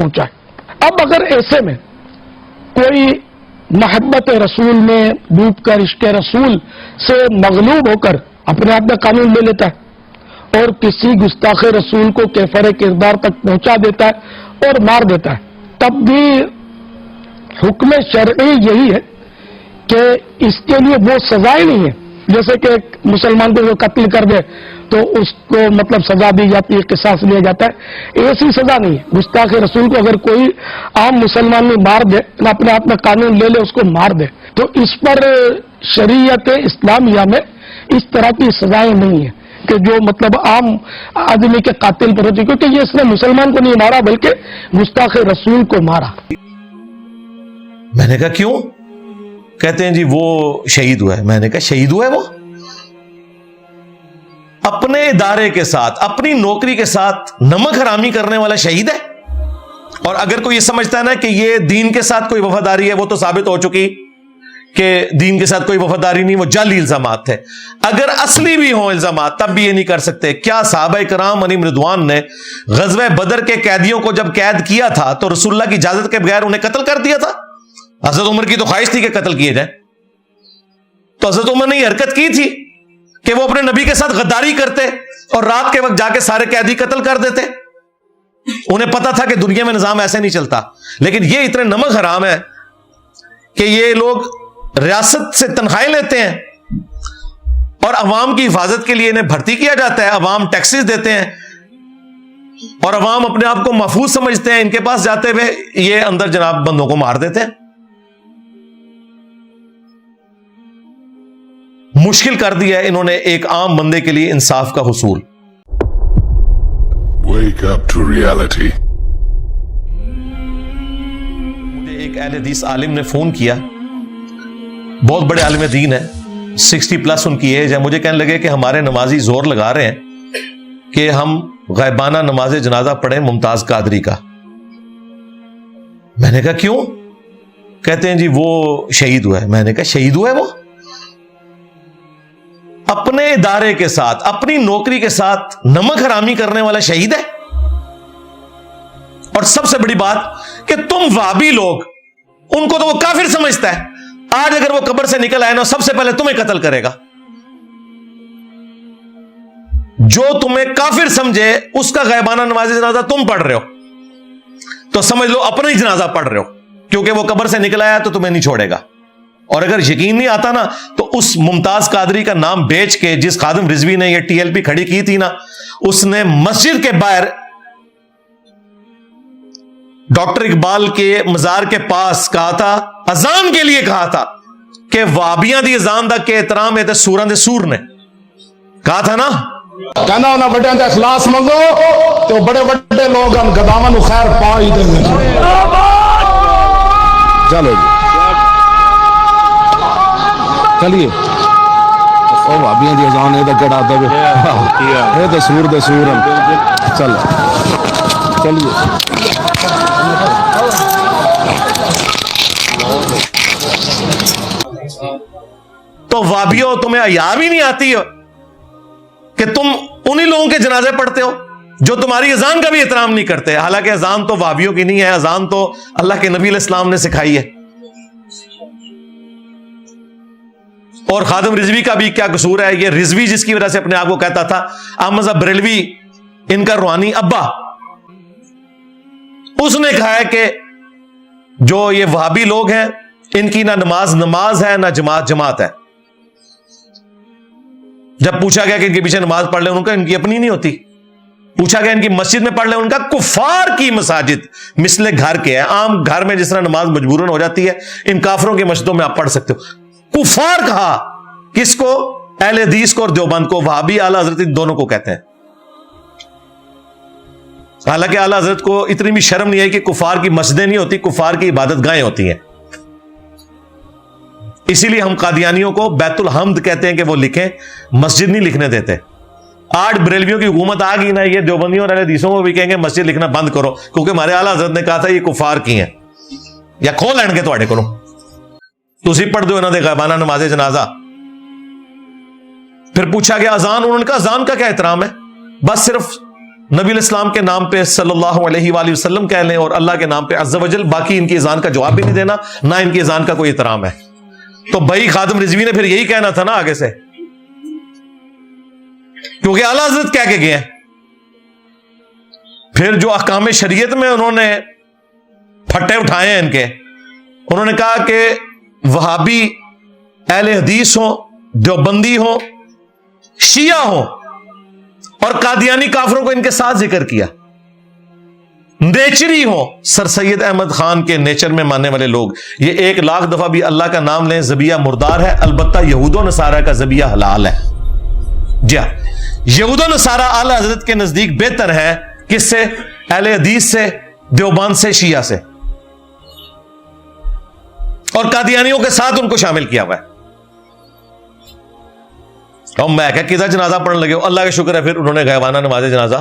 پہنچائے. اب اگر ایسے میں کوئی محبت رسول میں ڈوب کر عشق رسول سے مغلوب ہو کر اپنے آپ میں قانون لے لیتا ہے اور کسی گستاخ رسول کو کیفر کردار تک پہنچا دیتا ہے اور مار دیتا ہے، تب بھی حکم شرعی یہی ہے کہ اس کے لیے وہ سزائیں نہیں ہے. جیسے کہ ایک مسلمان کو جو قتل کر دے تو اس کو مطلب سزا دی جاتی ہے، قصاص لیا جاتا ہے، ایسی سزا نہیں ہے. گستاخ رسول کو اگر کوئی عام مسلمان میں مار دے، اپنے آپ میں قانون لے لے اس کو مار دے، تو اس پر شریعت اسلامیہ میں اس طرح کی سزائیں نہیں ہیں کہ جو مطلب عام آدمی کے قاتل پر ہوتی، کیونکہ یہ اس نے مسلمان کو نہیں مارا بلکہ گستاخ رسول کو مارا. میں نے کہا کیوں؟ کہتے ہیں جی وہ شہید ہوا ہے. میں نے کہا شہید ہوا ہے وہ؟ اپنے ادارے کے ساتھ، اپنی نوکری کے ساتھ نمک حرامی کرنے والا شہید ہے. اور اگر کوئی یہ سمجھتا ہے نا کہ یہ دین کے ساتھ کوئی وفاداری ہے، وہ تو ثابت ہو چکی کہ دین کے ساتھ کوئی وفاداری نہیں، وہ جعلی الزامات تھے. اگر اصلی بھی ہوں الزامات تب بھی یہ نہیں کر سکتے. کیا صحابہ کرام علیہم رضوان نے غزوہ بدر کے قیدیوں کو جب قید کیا تھا تو رسول اللہ کی اجازت کے بغیر انہیں قتل کر دیا تھا؟ حضرت عمر کی تو خواہش تھی کہ قتل کیے جائیں. تو حضرت عمر نے یہ حرکت کی تھی کہ وہ اپنے نبی کے ساتھ غداری کرتے اور رات کے وقت جا کے سارے قیدی قتل کر دیتے. انہیں پتا تھا کہ دنیا میں نظام ایسے نہیں چلتا. لیکن یہ اتنے نمک حرام ہے کہ یہ لوگ ریاست سے تنخواہیں لیتے ہیں اور عوام کی حفاظت کے لیے انہیں بھرتی کیا جاتا ہے. عوام ٹیکسز دیتے ہیں اور عوام اپنے آپ کو محفوظ سمجھتے ہیں. ان کے پاس جاتے ہوئے یہ اندر جناب بندوں کو مار دیتے ہیں. مشکل کر دیا ہے انہوں نے ایک عام بندے کے لیے انصاف کا حصول. Wake up to reality. مجھے ایک اہل حدیث عالم نے فون کیا، بہت بڑے عالم دین ہے، 60+ ان کی ایج ہے. مجھے کہنے لگے کہ ہمارے نمازی زور لگا رہے ہیں کہ ہم غائبانہ نماز جنازہ پڑھیں ممتاز قادری کا. میں نے کہا کیوں؟ کہتے ہیں جی وہ شہید ہوا ہے. میں نے کہا شہید ہوا ہے وہ؟ اپنے ادارے کے ساتھ، اپنی نوکری کے ساتھ نمک حرامی کرنے والا شہید ہے. اور سب سے بڑی بات کہ تم وہابی لوگ، ان کو تو وہ کافر سمجھتا ہے. آج اگر وہ قبر سے نکل آئے نا سب سے پہلے تمہیں قتل کرے گا. جو تمہیں کافر سمجھے اس کا غائبانہ نماز جنازہ تم پڑھ رہے ہو تو سمجھ لو اپنا ہی جنازہ پڑھ رہے ہو، کیونکہ وہ قبر سے نکل آیا تو تمہیں نہیں چھوڑے گا. اور اگر یقین نہیں آتا نا تو اس ممتاز قادری کا نام بیچ کے جس خادم رضوی نے یہ TLP کھڑی کی تھی نا، اس نے مسجد کے باہر ڈاکٹر اقبال کے مزار کے پاس کہا تھا، اذان کے لیے کہا تھا کہ وابیاں دی اذان دا کے احترام ہے تے سوراں دے سور نے کہا تھا نا. کہنا ہونا بڑے دا اخلاص منگو تو بڑے بڑے لوگ ہم گداواں نو خیر پا ہی دیں گے. چلو جی چلیے او بھابیاں دی اذان اے تے کڑا دے اے تے سور دے سور چلو چلیے. تو وابیو تمہیں حیا بھی نہیں آتی ہو کہ تم انہی لوگوں کے جنازے پڑھتے ہو جو تمہاری اذان کا بھی احترام نہیں کرتے. حالانکہ اذان تو وابیوں کی نہیں ہے، اذان تو اللہ کے نبی علیہ السلام نے سکھائی ہے. اور خادم رضوی کا بھی کیا قصور ہے؟ یہ رضوی جس کی وجہ سے اپنے آپ کو کہتا تھا احمد صاحب بریلوی ان کا روحانی ابا، اس نے کہا ہے کہ جو یہ وہابی لوگ ہیں ان کی نہ نماز ہے نہ جماعت ہے. جب پوچھا گیا کہ ان کے پیچھے نماز پڑھ لیں، ان کا ان کی اپنی نہیں ہوتی. پوچھا گیا ان کی مسجد میں پڑھ لیں، ان کا کفار کی مساجد مثل گھر کے ہیں. عام گھر میں جس طرح نماز مجبوراً ہو جاتی ہے، ان کافروں کی مسجدوں میں آپ پڑھ سکتے ہو. کفار کہا کس کو؟ اہل حدیث کو اور دیوبند کو. وہابی اعلی حضرت دونوں کو کہتے ہیں. حالانکہ اعلی حضرت کو اتنی بھی شرم نہیں ہے کہ کفار کی مسجدیں نہیں ہوتی، کفار کی عبادت گاہیں ہوتی ہیں. اسی لیے ہم قادیانیوں کو بیت الحمد کہتے ہیں کہ وہ لکھیں، مسجد نہیں لکھنے دیتے. آج بریلویوں کی حکومت آ گئی نا، یہ دیوبندیوں اور اہل حدیثوں کو بھی کہیں گے مسجد لکھنا بند کرو، کیونکہ ہمارے اعلی حضرت نے کہا تھا یہ کفار کی ہیں یا کھول لین گے تواڈے کولوں، تسی پڑھ دو انہاں دے غائبانہ نماز جنازہ. پھر پوچھا گیا اذان، انہوں نے کہا اذان کا کیا احترام ہے؟ بس صرف نبی علیہ السلام کے نام پہ صلی اللہ علیہ وآلہ وسلم کہہ لیں اور اللہ کے نام پہ عز و جل، باقی ان کی اذان کا جواب بھی نہیں دینا، نہ ان کی اذان کا کوئی احترام ہے. تو بھائی خادم رضوی نے پھر یہی کہنا تھا نا آگے سے، کیونکہ اعلیٰ حضرت کہہ کے گئے ہیں. پھر جو احکام شریعت میں انہوں نے پھٹے اٹھائے ہیں ان کے، انہوں نے کہا کہ وہابی اہل حدیث ہوں، دیوبندی ہوں، شیعہ ہوں، اور قادیانی کافروں کو ان کے ساتھ ذکر کیا. نیچری ہوں، سر سید احمد خان کے نیچر میں ماننے والے لوگ، یہ 1,00,000 دفعہ بھی اللہ کا نام لیں، ذبیحہ مردار ہے. البتہ یہود و نصارہ کا ذبیحہ حلال ہے. جی ہاں، یہود و نصارہ اعلی حضرت کے نزدیک بہتر ہے. کس سے؟ اہل حدیث سے، دیوبند سے، شیعہ سے، اور قادیانیوں کے ساتھ ان کو شامل کیا ہوا ہے. اور میں کہ کدھر جنازہ پڑھنے لگے ہو؟ اللہ کا شکر ہے پھر انہوں نے غائبانہ نماز جنازہ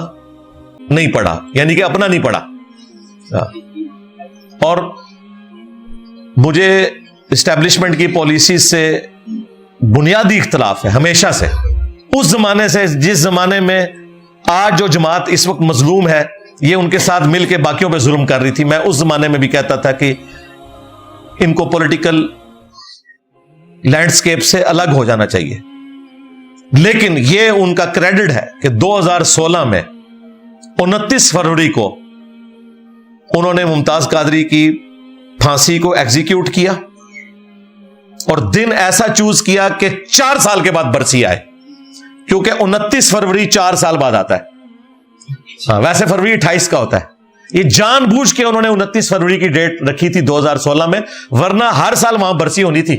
نہیں پڑھا، یعنی کہ اپنا نہیں پڑھا. اور مجھے اسٹیبلشمنٹ کی پالیسی سے بنیادی اختلاف ہے ہمیشہ سے، اس زمانے سے جس زمانے میں آج جو جماعت اس وقت مظلوم ہے یہ ان کے ساتھ مل کے باقیوں پہ ظلم کر رہی تھی. میں اس زمانے میں بھی کہتا تھا کہ ان کو پولیٹیکل لینڈسکیپ سے الگ ہو جانا چاہیے. لیکن یہ ان کا کریڈٹ ہے کہ 2016 میں 29 فروری کو انہوں نے ممتاز قادری کی پھانسی کو ایگزیکیوٹ کیا، اور دن ایسا چوز کیا کہ 4 سال کے بعد برسی آئے، کیونکہ 29 فروری 4 سال بعد آتا ہے. ویسے فروری 28 کا ہوتا ہے. یہ جان بوجھ کے انہوں نے 29 فروری کی ڈیٹ رکھی تھی 2016 میں، ورنہ ہر سال وہاں برسی ہونی تھی.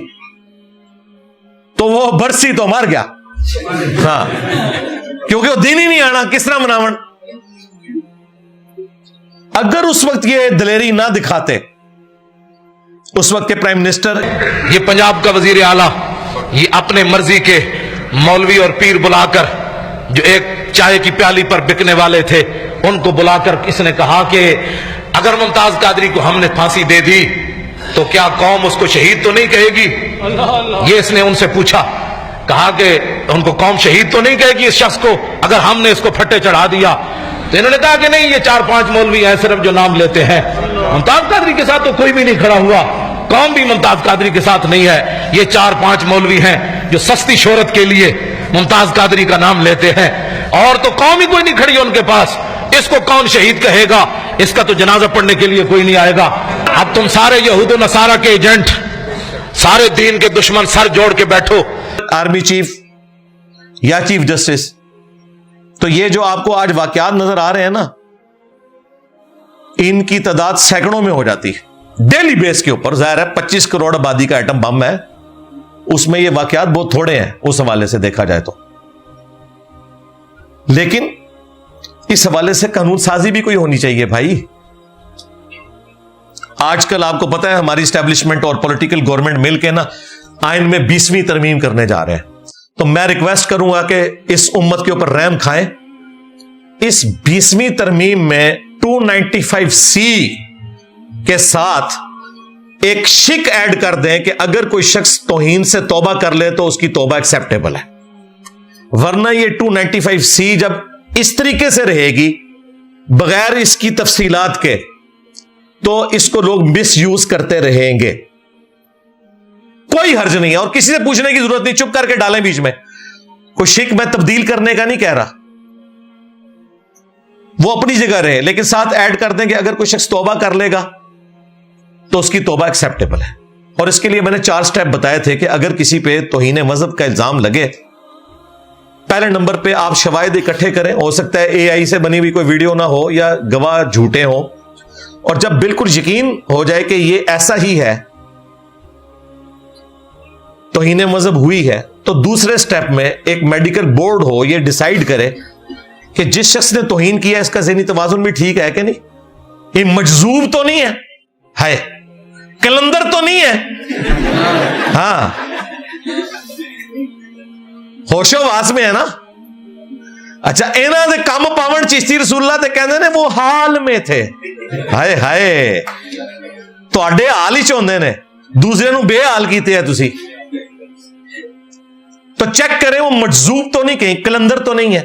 تو وہ برسی تو مر گیا، ہاں، کیونکہ وہ دن ہی نہیں آنا، کس طرح مناون. اگر اس وقت یہ دلیری نہ دکھاتے، اس وقت کے پرائم منسٹر، یہ پنجاب کا وزیر اعلیٰ، یہ اپنے مرضی کے مولوی اور پیر بلا کر، جو ایک چائے کی پیالی پر بکنے والے تھے، ان کو بلا کر اس نے کہا کہ اگر ممتاز قادری کو ہم نے پھانسی دے دی تو کیا قوم اس کو شہید تو نہیں کہے گی؟ یہ اس نے ان سے پوچھا، کہا کہ ان کو قوم شہید تو نہیں کہے گی اس شخص کو اگر ہم نے اس کو پھٹے چڑھا دیا؟ تو انہوں نے کہا کہ نہیں، یہ 4-5 مولوی ہیں صرف جو نام لیتے ہیں، ممتاز قادری کے ساتھ تو کوئی بھی نہیں کھڑا ہوا، قوم بھی ممتاز قادری کے ساتھ نہیں ہے. یہ 4-5 مولوی ہیں جو سستی شہرت کے لیے ممتاز قادری کا نام لیتے ہیں، اور تو قوم ہی کوئی نہیں کھڑی ان کے پاس. اس کو کون شہید کہے گا؟ اس کا تو جنازہ پڑھنے کے لیے کوئی نہیں آئے گا. اب تم سارے یہود و نصارہ کے ایجنٹ، سارے دین کے دشمن سر جوڑ کے بیٹھو. آرمی چیف یا چیف جسٹس، تو یہ جو آپ کو آج واقعات نظر آ رہے ہیں نا، ان کی تعداد سینکڑوں میں ہو جاتی ہے ڈیلی بیس کے اوپر. ظاہر ہے 25 کروڑ آبادی کا ایٹم بم ہے، اس میں یہ واقعات بہت تھوڑے ہیں اس حوالے سے دیکھا جائے تو. لیکن اس حوالے سے قانون سازی بھی کوئی ہونی چاہیے بھائی. آج کل آپ کو پتا ہے ہماری اسٹیبلشمنٹ اور پولیٹیکل گورنمنٹ مل کے نا آئین میں 20ویں ترمیم کرنے جا رہے ہیں. تو میں ریکویسٹ کروں گا کہ اس امت کے اوپر رحم کھائیں. اس 20ویں ترمیم میں 295C کے ساتھ ایک شک ایڈ کر دیں کہ اگر کوئی شخص توہین سے توبہ کر لے تو اس کی توبہ ایکسیپٹیبل ہے. ورنہ یہ 295C جب اس طریقے سے رہے گی بغیر اس کی تفصیلات کے تو اس کو لوگ مس یوز کرتے رہیں گے. کوئی حرج نہیں ہے اور کسی سے پوچھنے کی ضرورت نہیں، چپ کر کے ڈالیں بیچ میں. کوئی شک میں تبدیل کرنے کا نہیں کہہ رہا، وہ اپنی جگہ رہے، لیکن ساتھ ایڈ کر دیں کہ اگر کوئی شخص توبہ کر لے گا تو اس کی توبہ ایکسیپٹیبل ہے. اور اس کے لیے میں نے 4 سٹیپ بتائے تھے کہ اگر کسی پہ توہین مذہب کا الزام لگے، پہلے نمبر پہ آپ شواہد اکٹھے کریں. ہو سکتا ہے AI سے بنی ہوئی کوئی ویڈیو نہ ہو یا گواہ جھوٹے ہوں، اور جب بالکل یقین ہو جائے کہ یہ ایسا ہی ہے، توہین مذہب ہوئی ہے، تو دوسرے سٹیپ میں ایک میڈیکل بورڈ ہو، یہ ڈیسائیڈ کرے کہ جس شخص نے توہین کیا اس کا ذہنی توازن بھی ٹھیک ہے کہ نہیں، یہ مجذوب تو نہیں ہے، کلندر تو نہیں ہے، ہاں ہوش و واس میں ہے نا. اچھا اینا دے کام پاون چشتی رسول اللہ تے کہندے نے وہ حال میں تھے. ہائے ہائے تواڈے حال ہی چوندے نے، دوسرے نو بے حال کیتے ہیں تسی. تو چیک کریں وہ مجذوب تو نہیں، کہیں کلندر تو نہیں ہے.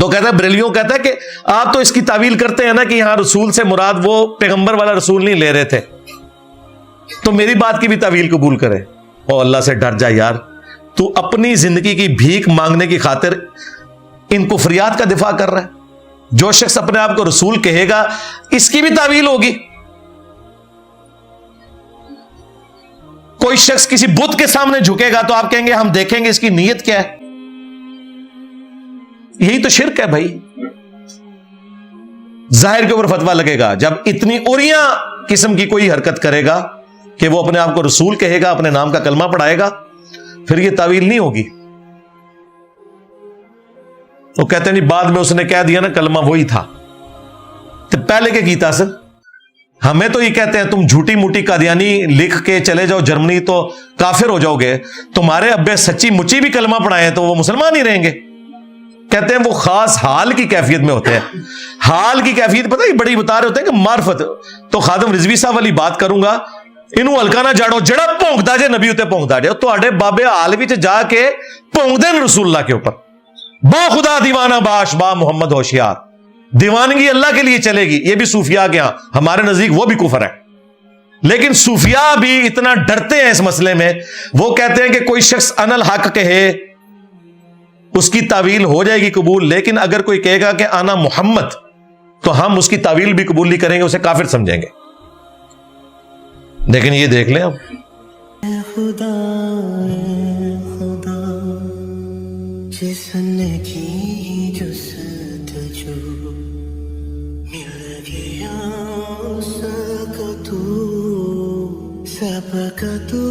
تو کہتا ہے بریلیوں کہتا ہے کہ آپ تو اس کی تعویل کرتے ہیں نا کہ یہاں رسول سے مراد وہ پیغمبر والا رسول نہیں لے رہے تھے، تو میری بات کی بھی تعویل قبول کرے۔ او اللہ سے ڈر جا یار، تو اپنی زندگی کی بھیک مانگنے کی خاطر ان کفریات کا دفاع کر رہا ہے۔ جو شخص اپنے آپ کو رسول کہے گا اس کی بھی تعویل ہوگی۔ کوئی شخص کسی بت کے سامنے جھکے گا تو آپ کہیں گے ہم دیکھیں گے اس کی نیت کیا ہے۔ یہی تو شرک ہے بھائی۔ ظاہر کے اوپر فتویٰ لگے گا، جب اتنی اوریاں قسم کی کوئی حرکت کرے گا کہ وہ اپنے آپ کو رسول کہے گا، اپنے نام کا کلمہ پڑھائے گا، پھر یہ تعویل نہیں ہوگی۔ وہ کہتے ہیں نہیں بعد میں اس نے کہہ دیا نا کلمہ وہی تھا، تو پہلے کیا کیتا سر؟ ہمیں تو یہ کہتے ہیں تم جھوٹی موٹی قادیانی لکھ کے چلے جاؤ جرمنی تو کافر ہو جاؤ گے، تمہارے ابے سچی مچی بھی کلمہ پڑھائیں تو وہ مسلمان ہی رہیں گے۔ کہتے ہیں وہ خاص حال کی کیفیت میں ہوتے ہیں۔ حال کی کیفیت پتہ یہ بڑی بتا رہے ہوتے ہیں کہ معرفت تو خادم رضوی صاحب والی بات کروں گا، انہوں ہلکا نہ جاڑو جڑا پونکتا جائے نبی ہوتے پونکتا جائے تو آڑے بابے حال بھی جا کے پونک دیں رسول اللہ کے اوپر۔ با خدا دیوانہ باش با محمد ہوشیار، دیوانگی اللہ کے لیے چلے گی، یہ بھی صوفیاء کے ہاں، ہمارے نزدیک وہ بھی کفر ہے۔ لیکن صوفیاء بھی اتنا ڈرتے ہیں اس مسئلے میں، وہ کہتے ہیں کہ کوئی شخص ان الحق کہے اس کی تعویل ہو جائے گی قبول، لیکن اگر کوئی کہے گا کہ انا محمد تو ہم اس کی تعویل بھی قبول نہیں کریں گے، اسے کافر سمجھیں گے۔ لیکن یہ دیکھ لیں اب خدا جس نے کی جستجو مل گیا اس کا تو سب کا تو